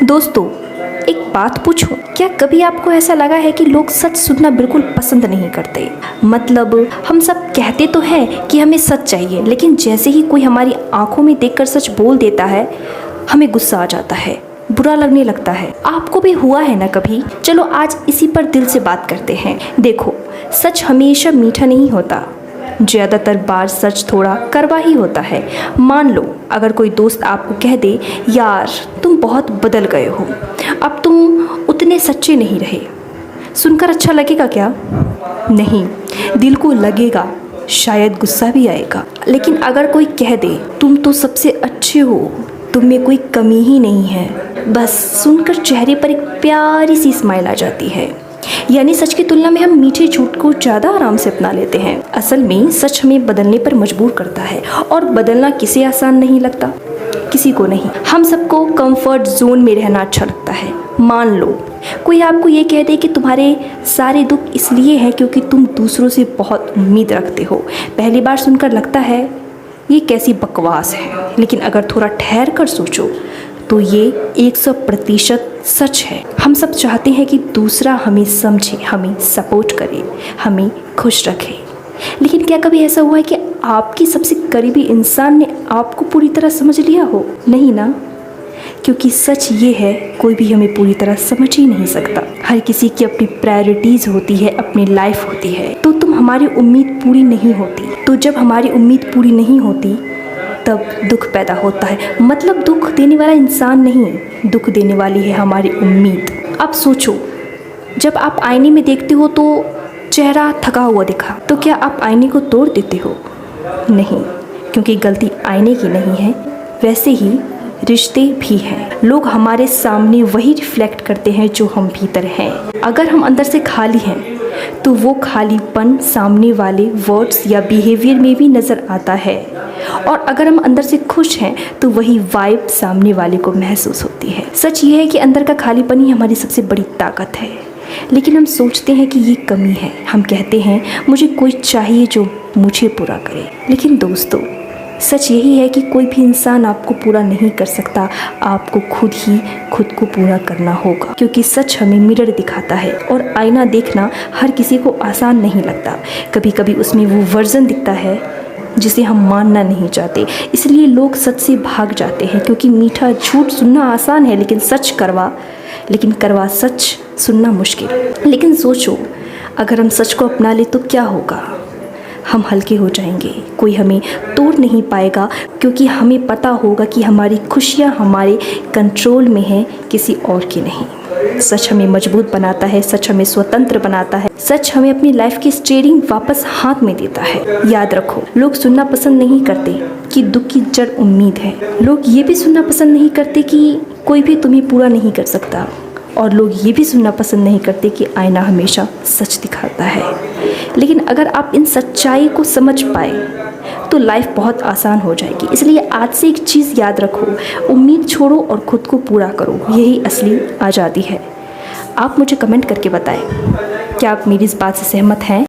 दोस्तों, एक बात पूछूं, क्या कभी आपको ऐसा लगा है कि लोग सच सुनना बिल्कुल पसंद नहीं करते? मतलब हम सब कहते तो हैं कि हमें सच चाहिए, लेकिन जैसे ही कोई हमारी आंखों में देखकर सच बोल देता है, हमें गुस्सा आ जाता है, बुरा लगने लगता है। आपको भी हुआ है ना कभी? चलो आज इसी पर दिल से बात करते हैं। देखो, सच हमेशा मीठा नहीं होता। ज़्यादातर बार सच थोड़ा कड़वा ही होता है। मान लो अगर कोई दोस्त आपको कह दे, यार तुम बहुत बदल गए हो, अब तुम उतने सच्चे नहीं रहे। सुनकर अच्छा लगेगा क्या? नहीं, दिल को लगेगा, शायद गुस्सा भी आएगा। लेकिन अगर कोई कह दे, तुम तो सबसे अच्छे हो, तुम में कोई कमी ही नहीं है, बस सुनकर चेहरे पर एक प्यारी सी स्माइल आ जाती है। यानी सच की तुलना में हम मीठे झूठ को ज़्यादा आराम से अपना लेते हैं। असल में सच हमें बदलने पर मजबूर करता है, और बदलना किसे आसान नहीं लगता? किसी को नहीं। हम सबको कंफर्ट जोन में रहना अच्छा लगता है। मान लो कोई आपको ये कह दे कि तुम्हारे सारे दुख इसलिए हैं क्योंकि तुम दूसरों से बहुत उम्मीद रखते हो। पहली बार सुनकर लगता है ये कैसी बकवास है, लेकिन अगर थोड़ा ठहर कर सोचो तो ये 100% सच है। हम सब चाहते हैं कि दूसरा हमें समझे, हमें सपोर्ट करे, हमें खुश रखे। लेकिन क्या कभी ऐसा हुआ है कि आपकी सबसे करीबी इंसान ने आपको पूरी तरह समझ लिया हो? नहीं ना, क्योंकि सच ये है, कोई भी हमें पूरी तरह समझ ही नहीं सकता। हर किसी की अपनी प्रायोरिटीज़ होती है, अपनी लाइफ होती है। तो तुम हमारी उम्मीद पूरी नहीं होती। तो जब हमारी उम्मीद पूरी नहीं होती तब दुख पैदा होता है। मतलब दुख देने वाला इंसान नहीं, दुख देने वाली है हमारी उम्मीद। अब सोचो, जब आप आईने में देखते हो तो चेहरा थका हुआ दिखा, तो क्या आप आईने को तोड़ देते हो? नहीं, क्योंकि गलती आईने की नहीं है। वैसे ही रिश्ते भी हैं। लोग हमारे सामने वही रिफ्लेक्ट करते हैं जो हम भीतर हैं। अगर हम अंदर से खाली हैं तो वो खालीपन सामने वाले वर्ड्स या बिहेवियर में भी नज़र आता है, और अगर हम अंदर से खुश हैं तो वही वाइब सामने वाले को महसूस होती है। सच ये है कि अंदर का खालीपन ही हमारी सबसे बड़ी ताकत है। लेकिन हम सोचते हैं कि ये कमी है। हम कहते हैं मुझे कोई चाहिए जो मुझे पूरा करे। लेकिन दोस्तों, सच यही है कि कोई भी इंसान आपको पूरा नहीं कर सकता। आपको खुद ही खुद को पूरा करना होगा, क्योंकि सच हमें मिरर दिखाता है, और आईना देखना हर किसी को आसान नहीं लगता। कभी कभी उसमें वो वर्जन दिखता है जिसे हम मानना नहीं चाहते। इसलिए लोग सच से भाग जाते हैं, क्योंकि मीठा झूठ सुनना आसान है, लेकिन करवा सच सुनना मुश्किल। लेकिन सोचो, अगर हम सच को अपना ले तो क्या होगा? हम हल्के हो जाएंगे, कोई हमें तोड़ नहीं पाएगा, क्योंकि हमें पता होगा कि हमारी खुशियाँ हमारे कंट्रोल में है, किसी और की नहीं। सच हमें मजबूत बनाता है, सच हमें स्वतंत्र बनाता है, सच हमें अपनी लाइफ की स्टीयरिंग वापस हाथ में देता है। याद रखो, लोग सुनना पसंद नहीं करते कि दुख की जड़ उम्मीद है। लोग ये भी सुनना पसंद नहीं करते कि कोई भी तुम्हें पूरा नहीं कर सकता, और लोग ये भी सुनना पसंद नहीं करते कि आईना हमेशा सच दिखाता है। लेकिन अगर आप इन सच्चाई को समझ पाए तो लाइफ बहुत आसान हो जाएगी। इसलिए आज से एक चीज़ याद रखो, उम्मीद छोड़ो और खुद को पूरा करो। यही असली आज़ादी है। आप मुझे कमेंट करके बताएं, क्या आप मेरी इस बात से सहमत हैं?